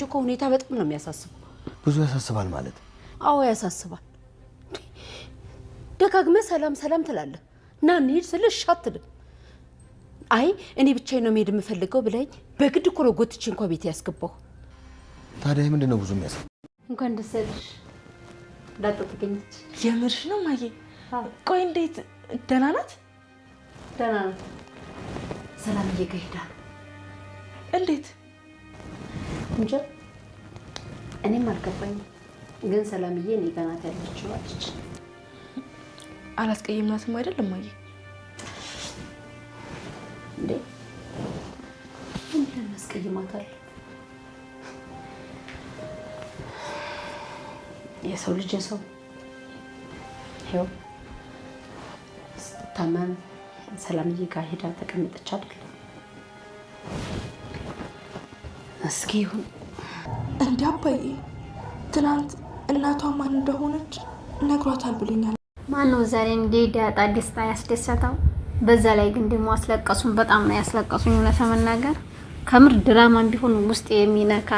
እኮ ሁኔታ በጣም ነው የሚያሳስበው። ብዙ ያሳስባል ማለት? አዎ ያሳስባል። ደጋግመህ ሰላም ሰላም ትላለህ እና እንሂድ ስልሽ አትልም። አይ እኔ ብቻዬን ነው መሄድ የምፈልገው ብለኝ በግድ እኮ ነው ጎትቼ እንኳን ቤት ያስገባው። ታዲያ ምንድን ነው ብዙ የሚያሳስብ? እንኳን ደስ ያለሽ ዳጣ ተገኘች። የምርሽ ነው ማዬ? ቆይ እንዴት ደህና ናት? ደህና ናት። ሰላምዬ ጋር ሄዳ። እንዴት እንጃ እኔም አልገባኝም፣ ግን ሰላምዬ እኔ ጋር ናት ያለችው አለች። አላስቀየምናትም አይደለም ማዬ? እንዴ ምን ያስቀይማታል? የሰው ልጅ ሰው ይኸው ስትታመም ሰላምዬ ጋር ሄዳ ተቀምጠች አይደል? እስኪ ይሁን እንዴ አባዬ ትናንት እናቷ ማን እንደሆነች ነግሯታል ብሎኛል። ማነው ዛሬ እንዴ ዳጣ ደስታ ያስደሰተው? በዛ ላይ ግን ደግሞ አስለቀሱን፣ በጣም ነው ያስለቀሱኝ። እውነት ለመናገር ከምር ድራማም ቢሆን ውስጥ የሚነካ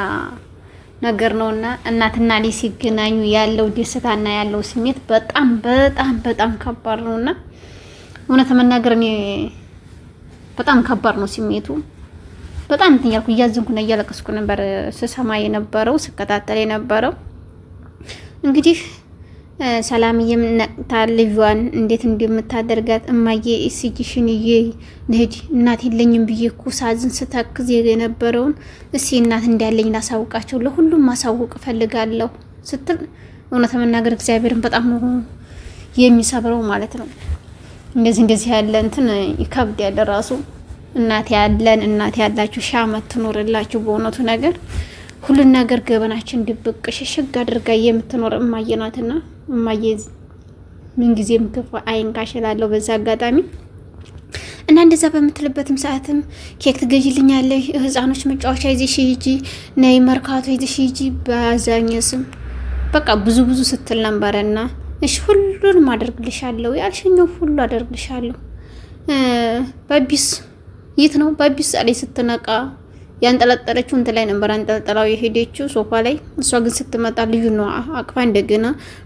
ነገር ነውና እናትና ልጅ ሲገናኙ ያለው ደስታና ያለው ስሜት በጣም በጣም በጣም ከባድ ነውና እውነት ለመናገር እኔ በጣም ከባድ ነው ስሜቱ። በጣም እንትን ያልኩ እያዘንኩና እያለቀስኩ ነበር ስሰማ የነበረው ስከታተል የነበረው። እንግዲህ ሰላምዬም ነቅታ ልጇን እንዴት እንደምታደርጋት እማዬ እስኪሽን ልጅ እናት የለኝም ብዬ እኮ ሳዝን ስተክዝ የነበረውን እስኪ እናት እንዳለኝ ላሳውቃቸው ለሁሉም ማሳወቅ እፈልጋለሁ ስትል እውነት ለመናገር እግዚአብሔርን በጣም ነው የሚሰብረው ማለት ነው። እንደዚህ ያለ እንትን ይከብድ ያለ ራሱ እናት ያለን እናት ያላችሁ ሺህ ዓመት ትኖርላችሁ። በእውነቱ ነገር ሁሉን ነገር ገበናችን ድብቅ ሽሽግ አድርጋ የምትኖር እማዬ ናትና እማዬ ምን ጊዜም ክፉ አይንካሽላለሁ በዛ አጋጣሚ እና እንደዛ በምትልበትም ሰዓትም ኬክ ትገዢልኛለሽ፣ ህፃኖች መጫወቻ ይዘሽ ሂጂ፣ ነይ መርካቶ ይዘሽ ሂጂ በአዛኘስም በቃ ብዙ ስትል ነበረና እሺ ሁሉንም አደርግልሻለሁ ያልሽኝው ሁሉ አደርግልሻለሁ። ባቢስ የት ነው? ባቢስ ላይ ስትነቃ ያንጠለጠለችው እንት ላይ ነበር አንጠልጥላው የሄደችው ሶፋ ላይ። እሷ ግን ስትመጣ ልዩ ነው አቅፋ እንደገና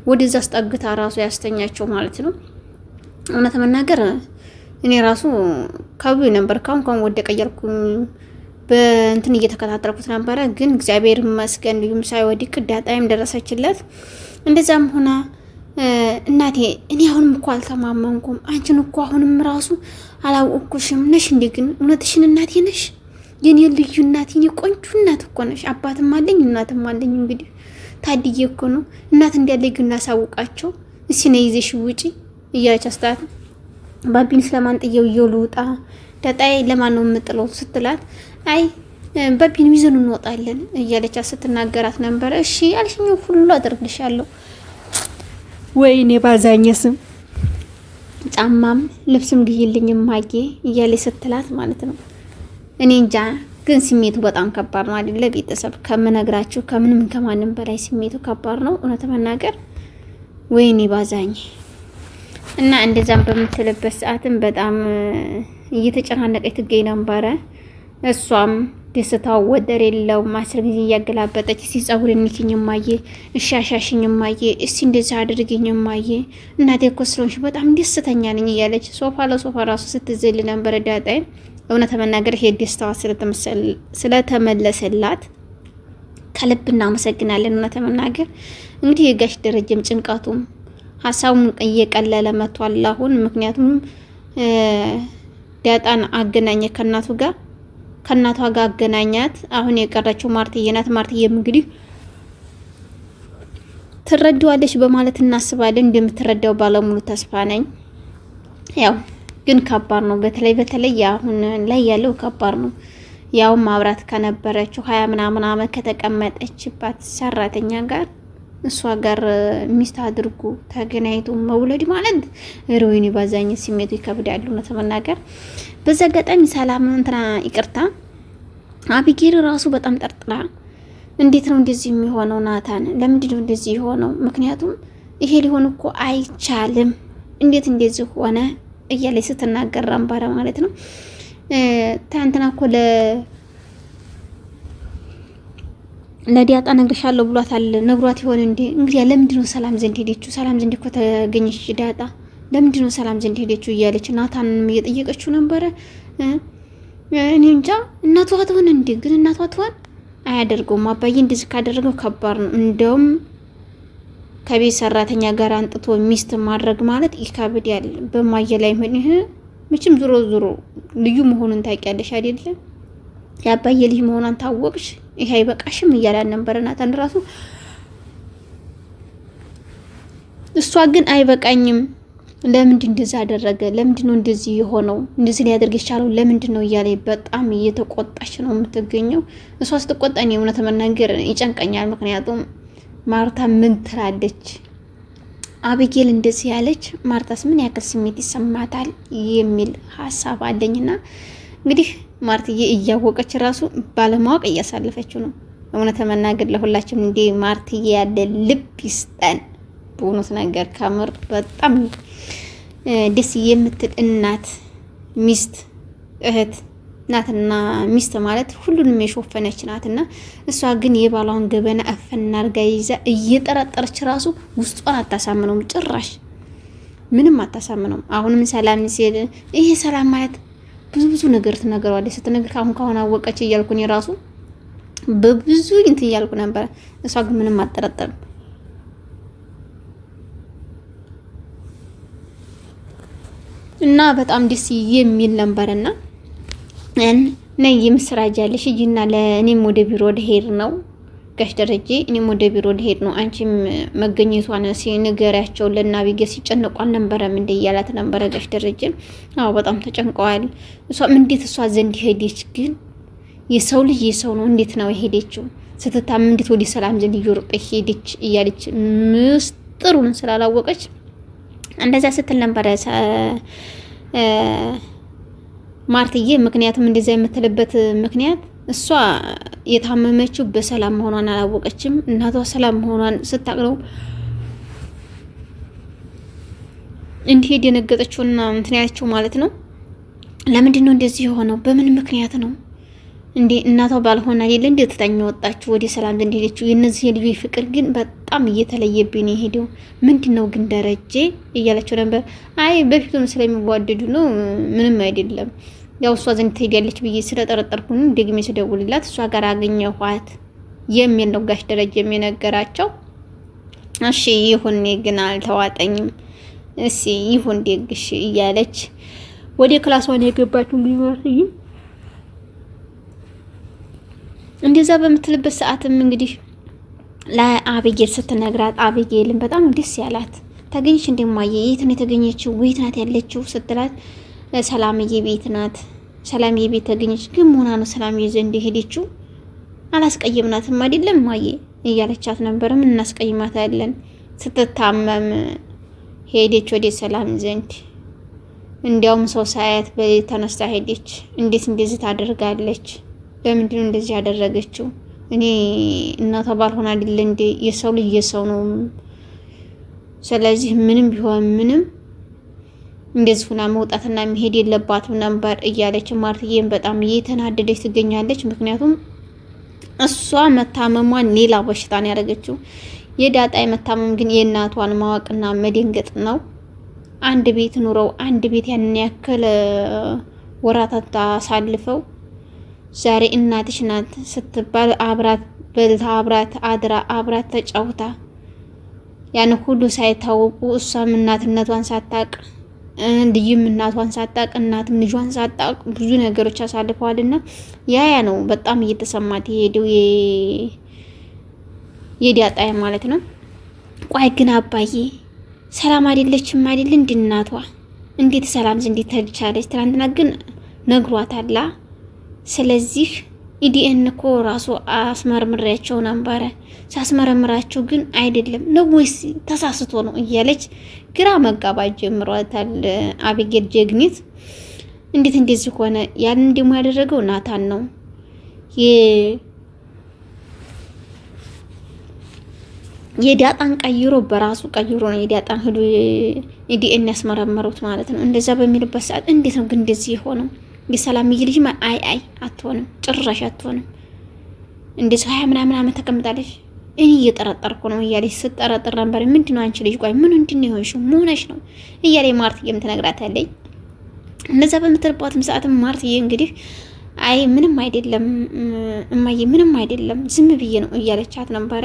ወደዛ አስጠግታ ራሱ ያስተኛቸው ማለት ነው። እውነት መናገር እኔ ራሱ ከቡ ነበር ካሁን ወደ ቀየርኩ በእንትን እየተከታተልኩት ነበረ። ግን እግዚአብሔር ይመስገን ልዩም ሳይወድቅ ዳጣይም ደረሰችለት። እንደዛም ሆና እናቴ እኔ አሁንም እኮ አልተማመንኩም፣ አንቺን እኮ አሁንም ራሱ አላወቅኩሽም። ነሽ እንዴ? ግን እውነትሽን እናቴ ነሽ? የኔ ልዩ እናቴ፣ የኔ ቆንጆ እናት እኮ ነሽ። አባትም አለኝ እናትም አለኝ። እንግዲህ ታድዬ እኮ ነው እናት እንዳለኝ ግን እናሳውቃቸው እስኪ ነይ ይዘሽ ውጪ እያለች አስታት ባቢን ስለማን ጥየው ይወሉጣ ዳጣዬ ለማን ነው የምጥለው ስትላት አይ ባቢን ይዘን እንወጣለን እያለች ስትናገራት ነበር። እሺ አልሽኝ ሁሉ አደርግልሻለሁ ወይኔ ባዛኘስም ጫማም ልብስም ግይልኝ ማጌ እያለች ስትላት ማለት ነው። እኔ እንጃ ግን ስሜቱ በጣም ከባድ ነው አይደለ? ቤተሰብ ከምነግራችሁ ከምንም ከማንም በላይ ስሜቱ ከባድ ነው እውነት መናገር። ወይኔ ባዛኝ እና እንደዛም በምትልበት ሰዓትም በጣም እየተጨናነቀች ትገኝ ነበረ። እሷም ደስታው ወደር የለው ማስር ጊዜ እያገላበጠች እስቲ ጸጉሬን ንኪኝ እማዬ፣ እሺ አሻሽኝ እማዬ፣ እስቲ እንደዛ አድርጊኝ እማዬ፣ እናቴ እኮ ስለሆንሽ በጣም ደስተኛ ነኝ እያለች ሶፋ ለሶፋ ራሱ ስትዘል ነበር ዳጣይ። እውነት መናገር ይሄ ደስታዋ ስለተመለሰላት ከልብ እናመሰግናለን። እውነት መናገር እንግዲህ የጋሽ ደረጀም ጭንቀቱም ሀሳቡም እየቀለለ መጥቷል አሁን። ምክንያቱም ዳጣን አገናኘ ከእናቷ ጋር አገናኛት። አሁን የቀረችው ማርትዬ ናት። ማርትዬም እንግዲህ ትረዳዋለች በማለት እናስባለን። እንደምትረዳው ባለሙሉ ተስፋ ነኝ። ያው ግን ከባድ ነው። በተለይ አሁን ላይ ያለው ከባድ ነው። ያው ማብራት ከነበረችው 20 ምናምን አመት ከተቀመጠችባት ሰራተኛ ጋር እሷ ጋር ሚስት አድርጉ ተገናኝቶ መውለድ ማለት ሮይኒ ባዛኝ ስሜቱ ይከብዳል ነው ተመናገር። በዛ አጋጣሚ ሰላም እንትና ይቅርታ አቢጌል ራሱ በጣም ጠርጥራ እንዴት ነው እንደዚህ የሚሆነው? ናታን ለምንድን ነው እንደዚህ የሆነው? ምክንያቱም ይሄ ሊሆን እኮ አይቻልም፣ እንዴት እንደዚህ ሆነ እያለች ስትናገር አምባራ ማለት ነው። ታንትና እኮ ለዲያጣ ነግሬሻለሁ ብሏታል። ነግሯት ይሆን እንዴ? እንግዲህ ለምንድን ነው ሰላም ዘንድ ሄደችው? ሰላም ዘንድ እኮ ተገኘች ዳጣ፣ ለምንድን ነው ሰላም ዘንድ ሄደችው እያለች ናታንም እየጠየቀችው ነበረ። እኔ እንጃ እናቷ ትሆን እንዴ? ግን እናቷ ትሆን? አያደርገውም አባዬ፣ እንደዚህ ካደረገው ከባድ ነው። እንደውም ከቤት ሰራተኛ ጋር አንጥቶ ሚስት ማድረግ ማለት ይከብዳል። በማየ ላይ ምን ይሄ መቼም ዞሮ ዞሮ ልዩ መሆኑን ታውቂያለሽ አይደለም? የአባዬ ልጅ መሆኗን ታወቅሽ፣ ይሄ አይበቃሽም እያላን ነበረ ናታን ራሱ። እሷ ግን አይበቃኝም፣ ለምንድን እንደዛ አደረገ? ለምንድን ነው እንደዚህ የሆነው? እንደዚህ ሊያደርግ የቻለው ለምንድን ነው እያለ በጣም እየተቆጣች ነው የምትገኘው። እሷ ስትቆጣ እኔ እውነት መናገር ይጨንቀኛል። ምክንያቱም ማርታ ምን ትላለች? አቢጌል እንደዚህ ያለች ማርታስ ምን ያክል ስሜት ይሰማታል የሚል ሀሳብ አለኝና እንግዲህ ማርትዬ እያወቀች ራሱ ባለማወቅ እያሳለፈችው ነው። እውነት መናገር ለሁላችንም እንደ ማርትዬ ያለ ልብ ይስጠን። በእውነት ነገር ከምር በጣም ደስ የምትል እናት፣ ሚስት፣ እህት ናትና ሚስት ማለት ሁሉንም የሾፈነች ናትና እሷ ግን የባሏን ገበና አፈና አርጋ ይዛ እየጠረጠረች ራሱ ውስጧን አታሳምነውም። ጭራሽ ምንም አታሳምነውም። አሁንም ሰላም ሲል ይሄ ሰላም ማለት ብዙ ነገር ትነግረዋለች። ስትነግር ካሁን አወቀች እያልኩኝ ራሱ በብዙ እንትን እያልኩ ነበር። እሷ ግን ምንም አጠረጠርም። እና በጣም ደስ የሚል ነበርና ነይ የምስራች ያለሽ እጂና ለእኔም ወደ ቢሮ ልሄድ ነው ጋሽ ደረጀ፣ እኔም ወደ ቢሮ ልሄድ ነው። አንቺም መገኘቷን ሲነገራቸው ለናቢገ ሲጨነቁ አልነበረም እንደ እያላት ነበረ ጋሽ ደረጀ። አዎ በጣም ተጨንቀዋል። እሷም እንዴት እሷ ዘንድ ሄደች? ግን የሰው ልጅ የሰው ነው። እንዴት ነው የሄደችው? ስትታም እንዴት ወደ ሰላም ዘንድ እየሮጠች ሄደች? እያለች ምስጢሩን ስላላወቀች እንደዛ ስትል ነበረ ማርትዬ። ምክንያቱም እንደዛ የምትልበት ምክንያት እሷ የታመመችው በሰላም መሆኗን አላወቀችም። እናቷ ሰላም መሆኗን ስታቅነው እንዲህ የደነገጠችውና እንትን ያለችው ማለት ነው። ለምንድን ነው እንደዚህ የሆነው? በምን ምክንያት ነው እንዴ? እናቷ ባልሆነ አይደል እንዴ ትታኝ ወጣችሁ ወደ ሰላም ዘንድ ሄደችው? የነዚህ የልጆች ፍቅር ግን በጣም እየተለየብኝ ነው የሄደው። ምንድነው ግን ደረጀ እያለችው ነበር። አይ በፊቱም ስለሚዋደዱ ነው፣ ምንም አይደለም። ያው እሷ ዘንድ ትሄዳለች ብዬ ስለጠረጠርኩኝ ደግሜ ስደውልላት እሷ ጋር አገኘኋት የሚል ነው ጋሽ ደረጀ የሚነገራቸው። እሺ ይሁን፣ ግን አልተዋጠኝም። እሺ ይሁን ደግሽ እያለች ወደ ክላሷን የገባችው እንግዲህ እንደዛ በምትልበት ሰዓትም እንግዲህ ለአቢጌል ስትነግራት አቢጌልን በጣም ደስ ያላት። ታገኝሽ እንደማየ የት ነው የተገኘችው? ወይት ናት ያለችው ስትላት ሰላምዬ ቤት ናት። ሰላምዬ ቤት ተገኘች። ግን ሆና ነው ሰላምዬ ዘንድ ሄደችው? አላስቀየምናትም አይደለም ማየ እያለቻት ነበር። ምን እናስቀይማታለን? ስትታመም ሄደች ወደ ሰላም ዘንድ። እንዲያውም ሰው ሳያት በሌሊት ተነስታ ሄደች። እንዴት እንደዚህ ታደርጋለች? ለምንድን ነው እንደዚህ ያደረገችው? እኔ እናቷ ባልሆነ አይደል እንዴ? የሰው ልጅ የሰው ነው። ስለዚህ ምንም ቢሆን ምንም እንደዚህ ሁና መውጣትና መሄድ የለባትም ነበር እያለች ማርትዬን በጣም እየተናደደች ትገኛለች። ምክንያቱም እሷ መታመሟን ሌላ በሽታ ነው ያደረገችው። የዳጣ መታመም ግን የእናቷን ማወቅና መደንገጥ ነው። አንድ ቤት ኑረው አንድ ቤት ያንን ያክል ወራታት አሳልፈው ዛሬ እናትሽ ናት ስትባል አብራት በልታ አብራት አድራ አብራት ተጫውታ ያን ሁሉ ሳይታወቁ እሷም እናትነቷን ሳታቅ ልጅም እናቷን ሳታቅ እናትም ልጇን ሳታቅ ብዙ ነገሮች አሳልፈዋልና ያ ነው በጣም እየተሰማት የሄደው የዳጣይ ማለት ነው። ቆይ ግን አባዬ ሰላም አይደለችም አይደል? እናቷ እንዴት ሰላም ዘንድ ተቻለች? ትናንትና ግን ነግሯታል። ስለዚህ ኢዲኤን እኮ ራሱ አስመርምሬያቸው ነበረ። ሳስመረምራቸው ግን አይደለም ነው ወይስ ተሳስቶ ነው እያለች ግራ መጋባት ጀምሯታል አቢጌል ጀግኒት። እንዴት እንደዚህ ሆነ? ያንን ደግሞ ያደረገው ናታን ነው። የዳጣን ቀይሮ በራሱ ቀይሮ ነው የዳጣን ሄዶ ኢዲኤን ያስመረመሩት ማለት ነው። እንደዛ በሚልበት ሰዓት እንዴት ነው ግን እንደዚህ የሆነው? የሰላምዬ ልጅ አይ አትሆንም፣ ጭራሽ አትሆንም። እንደዚህ 20 ምናምን ዓመት ተቀምጣለች። እኔ እየጠረጠርኩ ነው እያለች ስትጠረጥር ነበር። ምንድነው አንቺ ልጅ ቆይ ምን እንደሆንሽው መሆነሽ ነው እያለች ማርትዬም ትነግራታለች። እንደዛ በምትልባትም ሰዓትም ማርትዬ እንግዲህ አይ ምንም አይደለም እማዬ ምንም አይደለም ዝም ብዬ ነው እያለቻት ነበረ።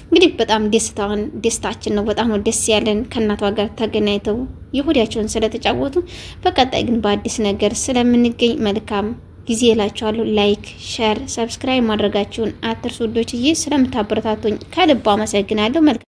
እንግዲህ በጣም ደስታችን ነው በጣም ነው ደስ ያለን ከእናቷ ጋር ተገናኝተው የሆዳቸውን ስለተጫወቱ። በቀጣይ ግን በአዲስ ነገር ስለምንገኝ መልካም ጊዜ እላችኋለሁ። ላይክ፣ ሼር፣ ሰብስክራይብ ማድረጋችሁን አትርሱ። ውዶችዬ ስለምታበረታቱኝ ከልብ አመሰግናለሁ። መልካም